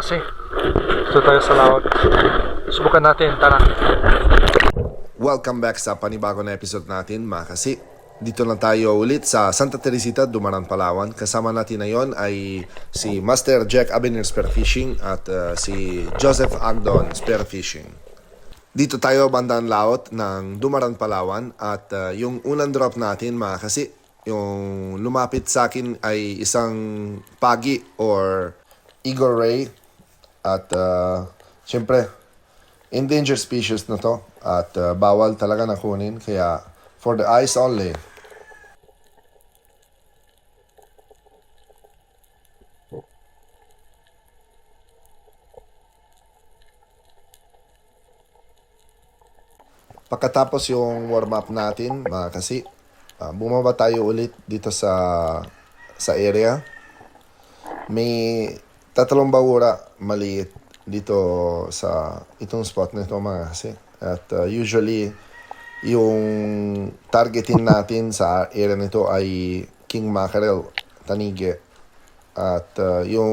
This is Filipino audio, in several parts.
kasi. Dito tayo sa laot. Subukan natin, tara. Welcome back sa panibago na episode natin, mga kasi. Dito lang tayo ulit sa Santa Teresita, Dumaran, Palawan. Kasama natin ngayon ay si Master Jack Abenir Spearfishing at si Joseph Agdon Spearfishing. Dito tayo bandang laot ng Dumaran, Palawan at yung unang drop natin, mga kasi, yung lumapit sa akin ay isang pagi or eagle ray at syempre endangered species na to at bawal talaga na kunin, kaya for the eyes only. Pagkatapos yung warm up natin, mga kasi, bumaba tayo ulit dito sa area. May tatlong bawura maliit dito sa itong spot nito, mga kasi. At usually yung targeting natin sa area nito ay king mackerel, tanige. At yung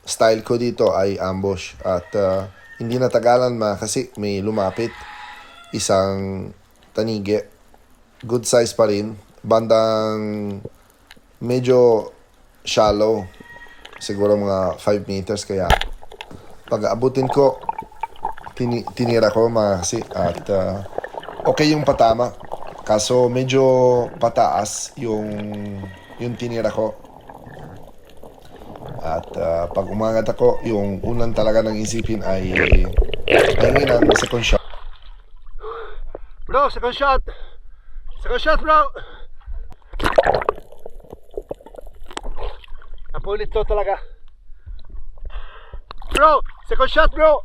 style ko dito ay ambush. At hindi natagalan, mga kasi, may lumapit isang tanige. Good size pa rin. Bandang medyo shallow. Siguro mga 5 meters. Kaya pag abutin ko, tinira ko, mga kasi. At okay yung patama. Kaso medyo pataas yung tinira ko. At pag umangat ako, yung unang talaga ng isipin ay hingin ang second shot. Bro, second shot! Second shot, bro! Napulit to talaga. Bro, second shot, bro!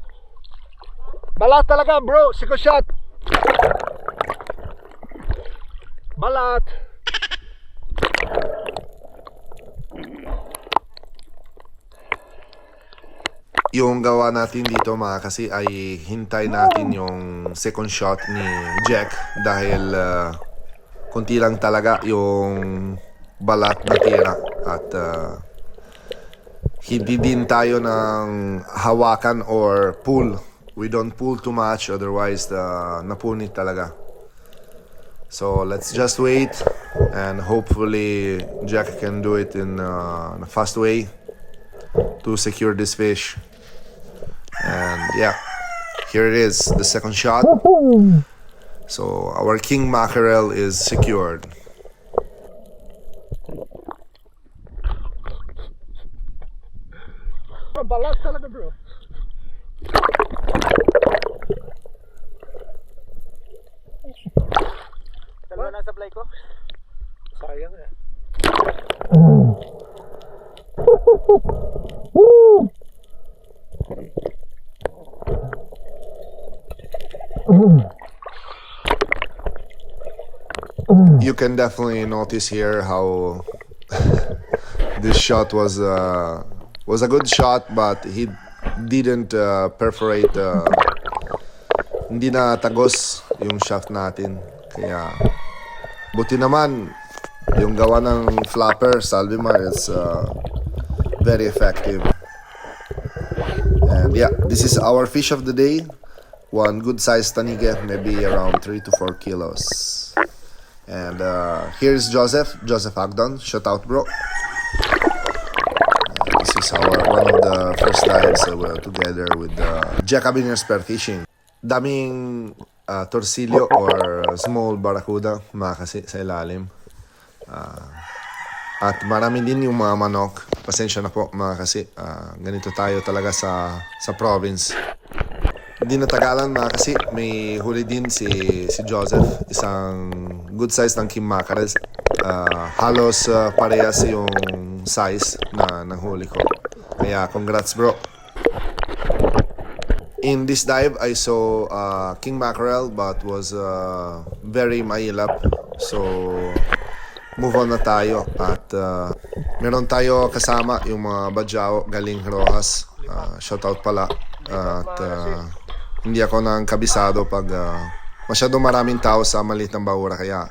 Balat talaga, bro! Second shot! Balat! Yung gawa natin dito, mga kasi, ay hintay natin yung second shot ni Jack dahil konti lang talaga yung balat na tira at hindi din tayo ng hawakan or pull. We don't pull too much, otherwise napunit talaga. So let's just wait and hopefully Jack can do it in a fast way to secure this fish. And yeah, here it is, the second shot. So our king mackerel is secured. Balat talaga, bro. Dalawa na supply ko. Sayang eh. You can definitely notice here how this shot was a good shot, but he didn't perforate. Hindi na tagos yung shaft natin. Kaya buti naman yung gawa ng flapper Salvimar is very effective. And yeah, this is our fish of the day. One good size tanige, maybe around 3 to 4 kilos. And here's Joseph Agdon. Shout out, bro. This is one of the first dives together with Jack Abenir Spearfishing. Daming torsilyo or small barracuda, mga kasi, sa ilalim. At marami din yung mga manok. Pasensya na po, mga kasi, ganito tayo talaga sa province. Hindi natagalan, mga kasi, may huli din si Joseph, isang good size ng king mackerel. Halos parehas yung size ng huli ko. Kaya congrats, bro. In this dive, I saw king mackerel but was very mailap. So move on na tayo. At meron tayo kasama yung mga badyao galing Rojas. Shoutout pala. At hindi ako nang kabisado pag masyadong maraming tao sa maliit ng bahura. Kaya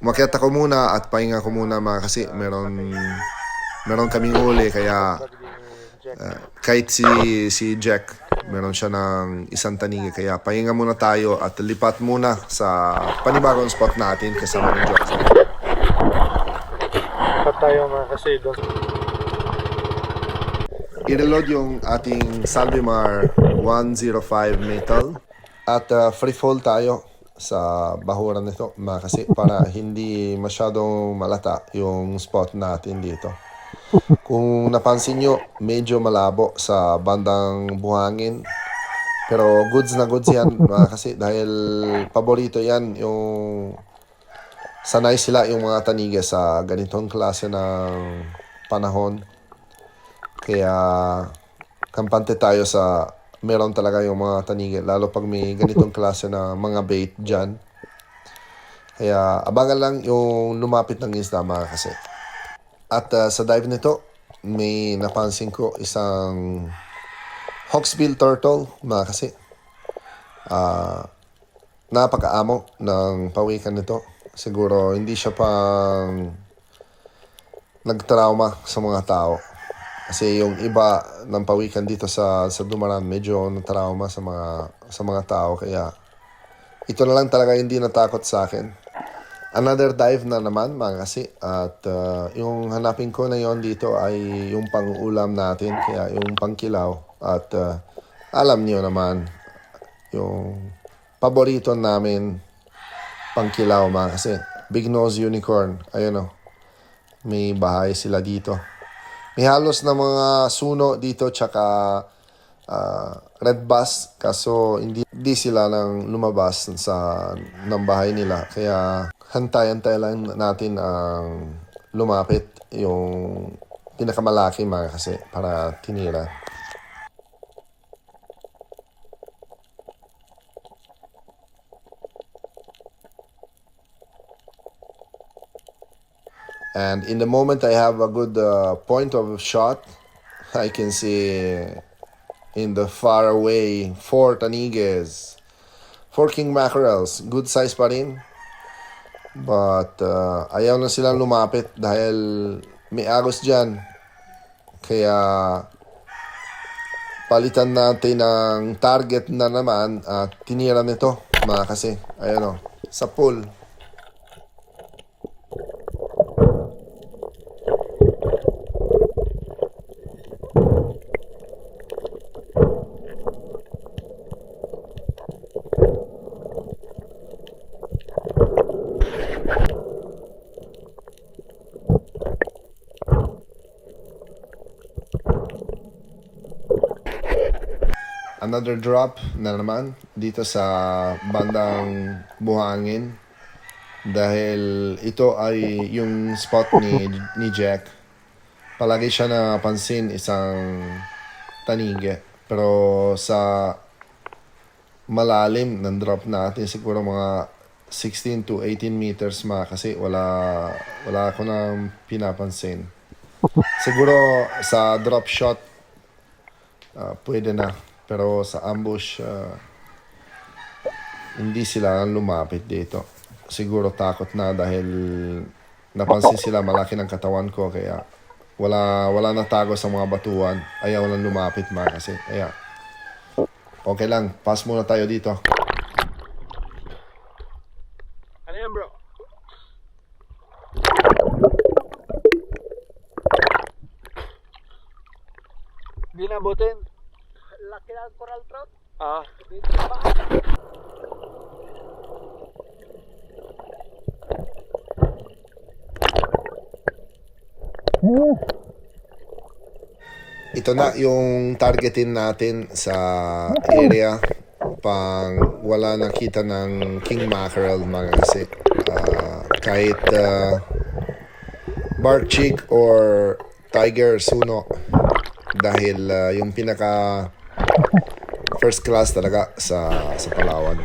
umakyat ako muna at pahinga ko muna, mga kasi meron kaming huli. Kaya kahit si Jack, meron siya ng isang tanigi. Kaya pahinga muna tayo at lipat muna sa panibagong spot natin kasama ng Jackson. Lipat tayo mga kasi doon. I-reload yung ating Salvimar 105 metal at free fall tayo sa bahuran nito mga kasi para hindi masyadong malata yung spot natin dito. Kung napansin nyo, medyo malabo sa bandang buhangin. Pero goods na goods yan mga kasi dahil paborito yan yung sanay sila yung mga tanige sa ganitong klase ng panahon. Kaya kampante tayo sa meron talaga yung mga tanige lalo pag may ganitong klase na mga bait dyan. Kaya abangan lang yung lumapit ng isda mga kasi. At sa dive nito, may napansin ko isang hawksbill turtle mga kasi. Napakaamo ng pawikan nito. Siguro hindi siya pang nagtrauma sa mga tao. Kasi yung iba ng pawikan dito sa Dumaran medyo natrauma sa mga tao. Kaya ito na lang talaga hindi natakot sa akin. Another dive na naman mga kasi. At yung hanapin ko na yon dito ay yung pang-ulam natin. Kaya yung pangkilaw. At alam niyo naman yung paborito namin pangkilaw mga kasi. Big nose unicorn. Ayun o. May bahay sila dito. May halos na mga suno dito tsaka red bass kaso hindi sila nang lumabas ng bahay nila. Kaya hantay-hantay lang natin ang lumapit yung pinakamalaki mga kasi para tinira. And in the moment I have a good point of shot, I can see in the far away 4 tanigues, 4 king mackerels, good size pa rin. But ayaw na silang lumapit dahil may agos dyan. Kaya palitan natin ng target na naman at tinira nito mga kasi. Ayun o, sa pool. Another drop na naman dito sa bandang buhangin dahil ito ay yung spot ni Jack. Palagi siya napansin isang tanige pero sa malalim ng drop natin siguro mga 16 to 18 meters kasi wala ako nang pinapansin. Siguro sa drop shot pwede na. Pero sa ambush, hindi sila lumapit dito. Siguro takot na dahil napansin sila malaki ng katawan ko. Kaya wala na tago sa mga batuan. Ayaw lang lumapit kasi. Kaya okay lang, pass muna tayo dito. Ano yan bro? Hindi nabutin? Laki ng coral trout. Dito pa. Ito na yung targetin natin sa area pang wala nakita ng king mackerel mga kasi. Kahit bark chick or tiger suno dahil yung pinaka first class talaga sa Palawan.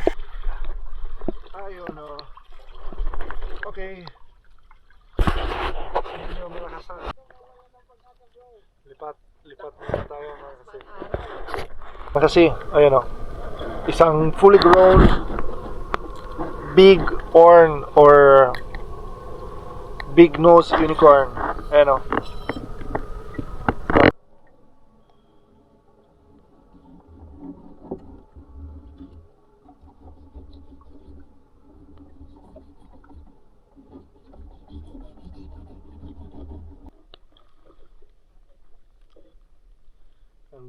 Ayun o. Okay. Medyo malakas na. Lipat muna tayo mga kasi. Kasi, ayun o. Isang fully grown big horn or big nose unicorn. Ayun o.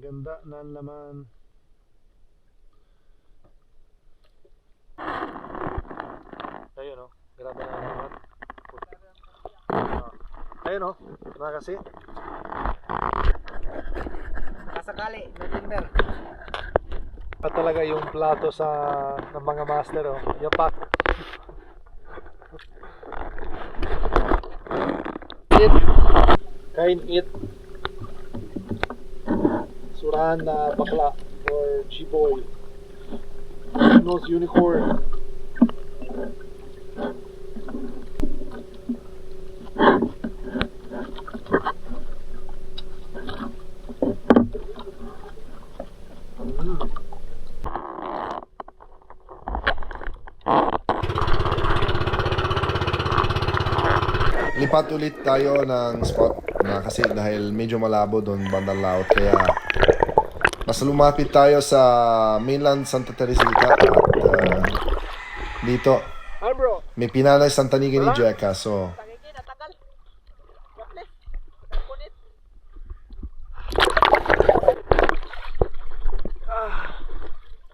Ganda na naman. Ayun oh, grabe na naman. Ayun oh, na kasi. Kasakali, November. At talaga yung plato sa ng mga master oh, yapak. Eat. Kain eat. Surahan na bakla or G-boy. Nose unicorn. Lipat ulit tayo ng spot na kasi dahil medyo malabo doon bandang laut, kaya mas lumapit tayo sa mainland Santa Teresita at dito Ah bro, may pinanay Santa Niga ni Jeka, so Tagay natagal. Bakit? Punit.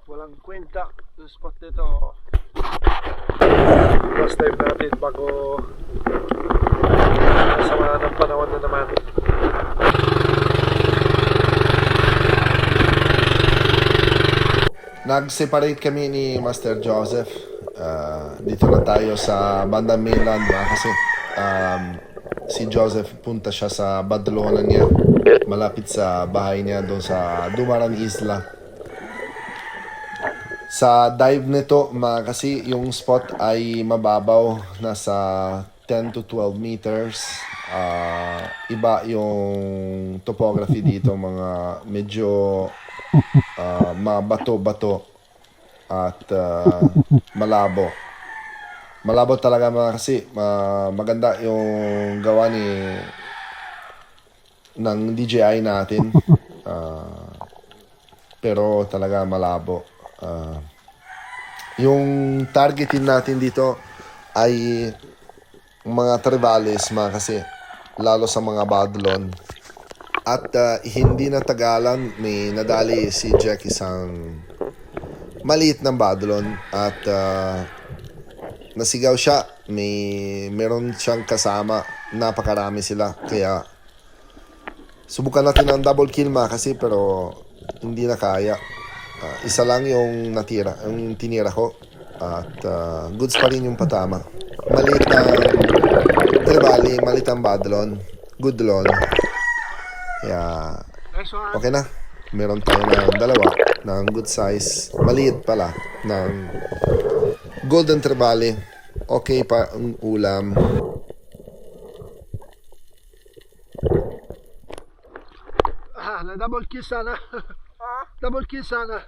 walang kwenta yung spot dito. First time natin bago sama ng panahon na naman. nag-separate kami ni Master Joseph. Dito na tayo sa bandang mainland kasi si Joseph punta siya sa Badalonan niya, malapit sa bahay niya doon sa Dumaran Isla. Sa dive nito kasi yung spot ay mababaw, nasa 10 to 12 meters. Iba yung topography dito, mga medyo mabato-bato at malabo. Malabo talaga kasi maganda yung gawa ng DJI natin. Pero talaga malabo. Yung targetin natin dito ay mga trevales kasi lalo sa mga badlon. At hindi na tagalan, may nadali si Jack isang maliit ng badlon at nasigaw siya. Meron siyang kasama, napakarami sila, kaya subukan natin ang double kill kasi pero hindi na kaya. Isa lang yung natira, yung tinira ko at goods pa rin yung patama. Maliit na trevally, maliit ang badlon, good lon. Kaya okay na. Meron tayo na dalawa ng good size. Maliit pala ng golden trevally. Okay pa ang ulam. Na double kill sana. Double kill sana.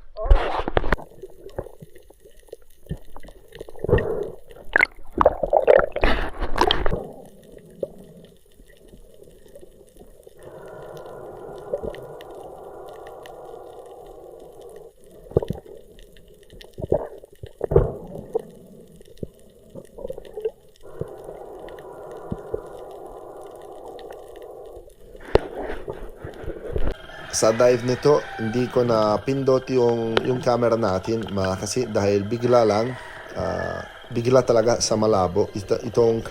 Sa dive nito, hindi ko na pindot yung camera natin kasi dahil bigla talaga sa malabo. Itong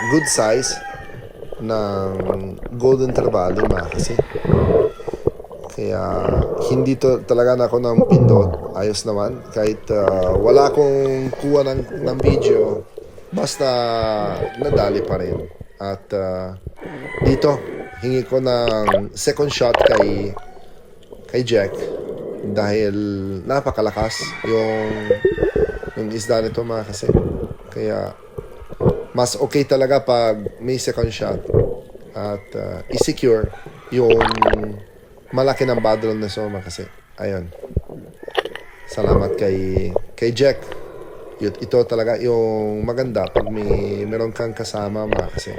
good size ng golden trevally kasi. Kaya hindi to talaga na ako ng pindot. Ayos naman. Kahit wala akong kuha ng video, basta nadali pa rin. At dito, hingi ko ng second shot kay Jack dahil napakalakas yung isda nito kasi. Kaya mas okay talaga pag may second shot at i-secure yung malaki ng badlon na soma kasi. Ayun. Salamat kay Jack. Ito talaga yung maganda pag meron kang kasama kasi.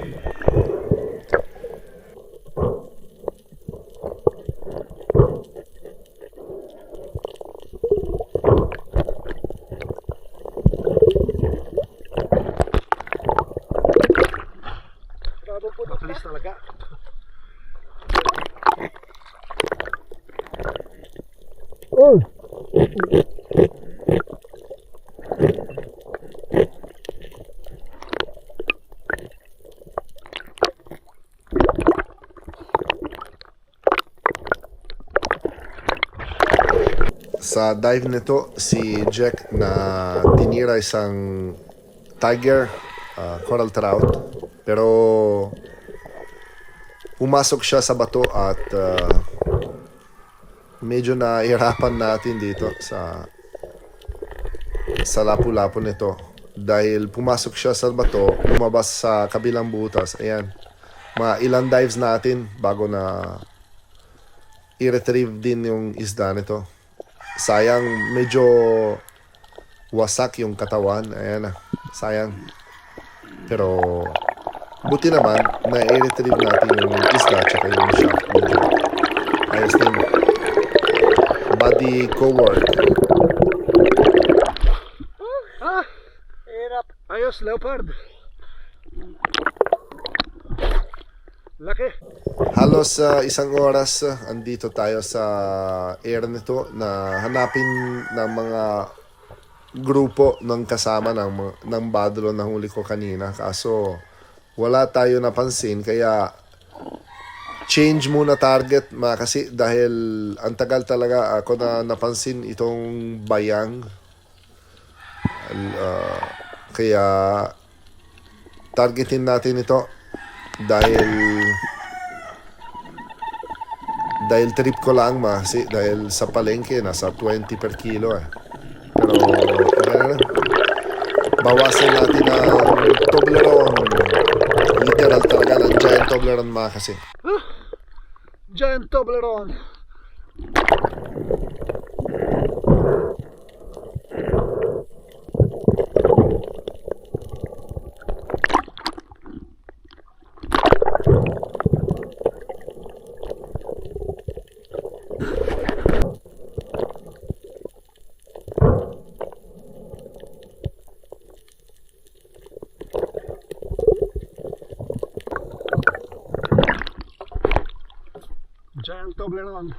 Mabilis talaga. Sa dive nito, si Jack na tinira isang tiger, coral trout. Pero pumasok siya sa bato at medyo nahihirapan natin dito sa lapu-lapu nito. Dahil pumasok siya sa bato, lumabas sa kabilang butas. Ayan, mga ilang dives natin bago na i-retrieve din yung isda nito. Sayang, medyo wasak yung katawan. Ayan na, sayang. Pero buti naman na i-retrieve natin yung isda at saka yung shaft. Medyo ayos din. Body co-work. Hirap. Ayos, leopard. Laki. Halos isang oras andito tayo sa area nito na hanapin ng mga grupo ng kasama ng badlo na huli ko kanina. Kaso wala tayo napansin kaya change muna target kasi dahil ang tagal talaga ako na napansin itong bayang. Kaya targetin natin ito dahil trip ko lang kasi dahil sa palengke nasa 20 per kilo pero bawasan natin ang Toblerone, literal talaga ng giant Toblerone kasi Giant Toblerone. Giant Toblerone.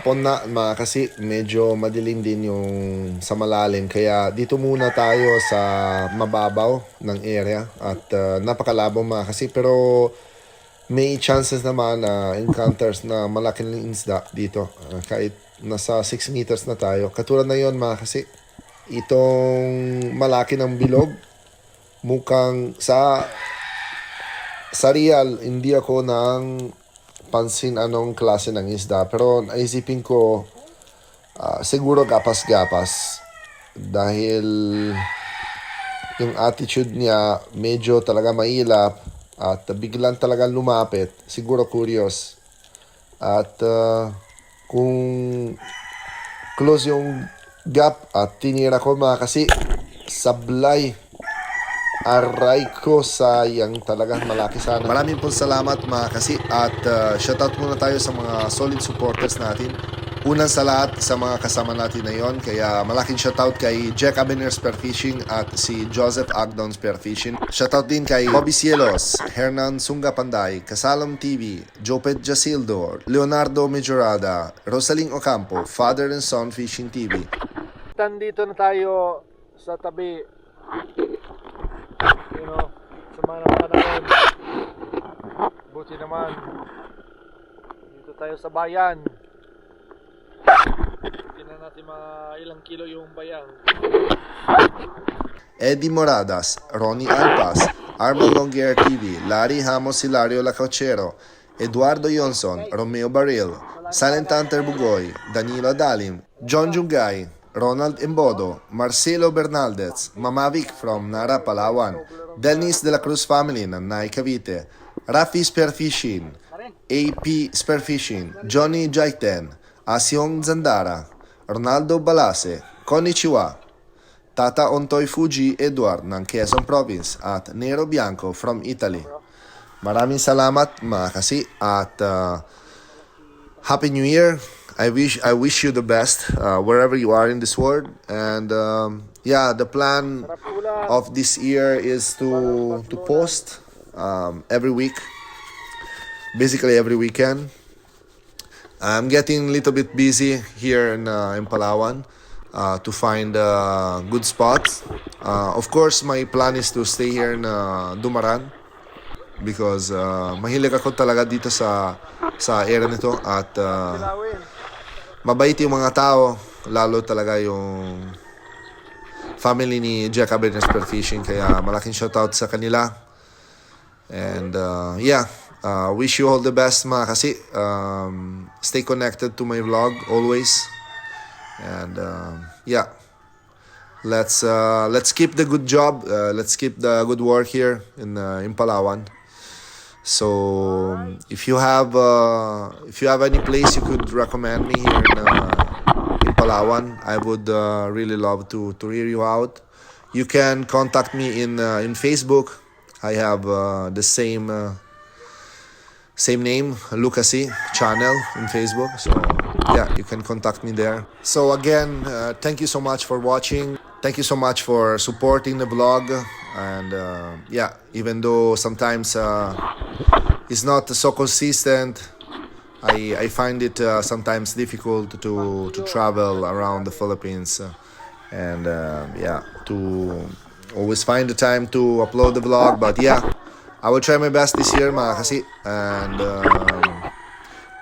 hapon na kasi medyo madilim din yung sa malalim kaya dito muna tayo sa mababaw ng area at napakalabo kasi pero may chances naman na encounters na malaking isda dito kahit nasa 6 meters na tayo. Katulad na yon kasi itong malaki ng bilog mukhang sa real hindi ako nang pansin anong klase ng isda pero naisipin ko siguro gapas-gapas dahil yung attitude niya medyo talaga mailap at biglang talaga lumapit, siguro curious at kung close yung gap at tinira ko kasi sablay. Aray ko, sayang talaga, malaki sana. Maraming pong salamat kasi at shoutout muna tayo sa mga solid supporters natin. Unang sa lahat sa mga kasama natin na yon, kaya malaking shoutout kay Jack Abener Spearfishing at si Joseph Agdon Spearfishing. Shoutout din kay Bobby Cielos, Hernan Sunga Panday, Kasalam TV, Jopet Jasildo, Leonardo Majorada, Rosaling Ocampo, Father and Son Fishing TV. Dito na tayo sa tabi, sa mga panahon. Buti naman dito tayo sa bayan. Tingnan natin mga ilang kilo yung bayang. Eddie Moradas, Ronnie Alpas, Armand Longuer TV, Larry Hamos Hilario Lacauchero, Eduardo Yonson, Romeo Baril, Silent Hunter Bugoy, Danilo Dalim, John Jungay, Ronald Embodo, Marcelo Bernaldez, Mamavic from Nara, Palawan, Dennis de la Cruz family ng Nay Cavite, Rafi Spearfishing, AP Spearfishing, Johnny Jaiten, Asyong Zandara, Ronaldo Balase, Konnichiwa, Tata Ontoy Fuji Edward ng Quezon Province at Nero Bianco from Italy. maraming salamat mga kasi at Happy New Year. I wish you the best wherever you are in this world. And yeah, the plan of this year is to post every week, basically every weekend. I'm getting a little bit busy here in Palawan to find good spots. Of course, my plan is to stay here in Dumaran because mahilig ako talaga dito sa area nito at mabait yung mga tao, lalo talaga yung family ni Jack Aberners Spearfishing, kaya malaking shoutout sa kanila. And yeah, wish you all the best mga kasi. Stay connected to my vlog always. And yeah, let's keep the good job. Let's keep the good work here in Palawan. So if you have any place you could recommend me here in Palawan, I would really love to hear you out. You can contact me in Facebook. I have the same name, Lucasy channel in Facebook. So yeah, you can contact me there. So again, thank you so much for watching. Thank you so much for supporting the vlog. And yeah, even though sometimes it's not so consistent, I find it sometimes difficult to travel around the Philippines and yeah, to always find the time to upload the vlog. But yeah, I will try my best this year mga kasi. And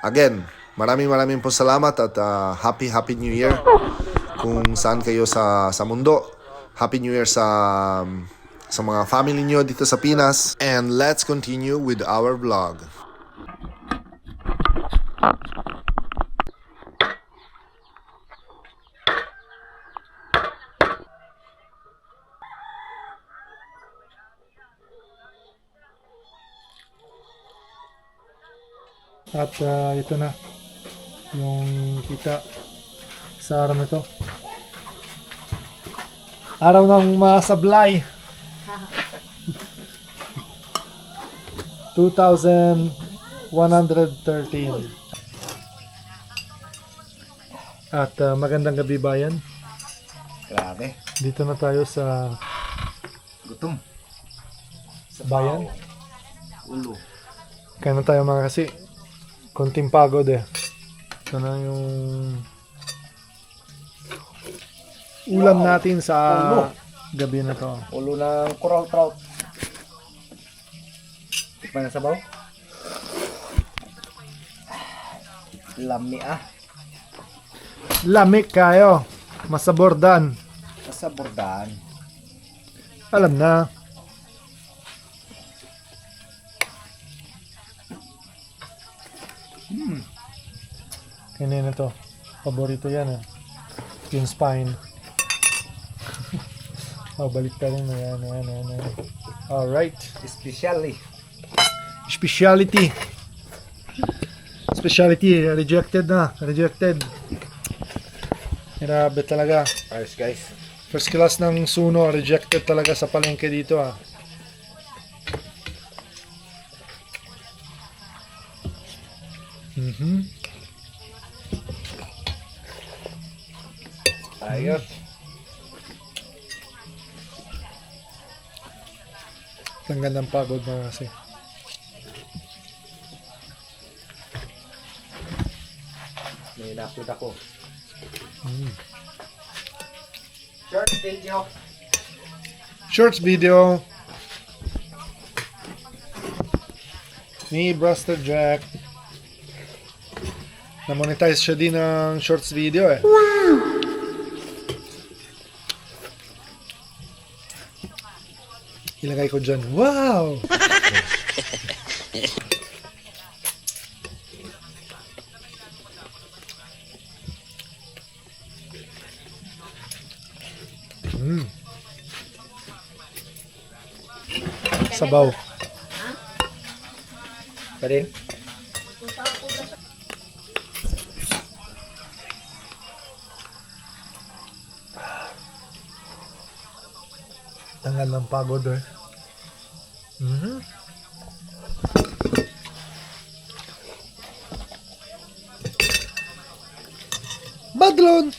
again, maraming po salamat at happy New Year kung saan kayo sa mundo. Happy New Year sa mga family nyo dito sa Pinas. And let's continue with our vlog. At ito na yung kita sa araw na ito. Araw ng masablay. 2,113. At magandang gabi bayan. Grabe. Dito na tayo sa Gutom. bayan. Ulo. Kaya na tayo mga kasi. Konting pagod eh. Ito na yung ulam natin sa gabi na to. Ulo ng coral trout. Tikman na sabaw. Lami ah. Lamig kayo. Masabordan. Sa bordan. Alam na. Kanina to. Paborito yan eh. Yung spine. Oh, balik ka rin. Ayan. Alright. Especially. Speciality. Rejected na. Rejected. Grabe talaga. Ayos guys. First class ng suno. Rejected talaga sa palengke dito ah. Ayos. Ang gandang pagod na kasi. May napod ako. Short video. Shorts video. Ni Buster Jack. Na-monetize siya din ng shorts video eh. Ilagay ko dyan. Wow! Sabaw. Pa rin? Tanggal ng pagod eh. drone.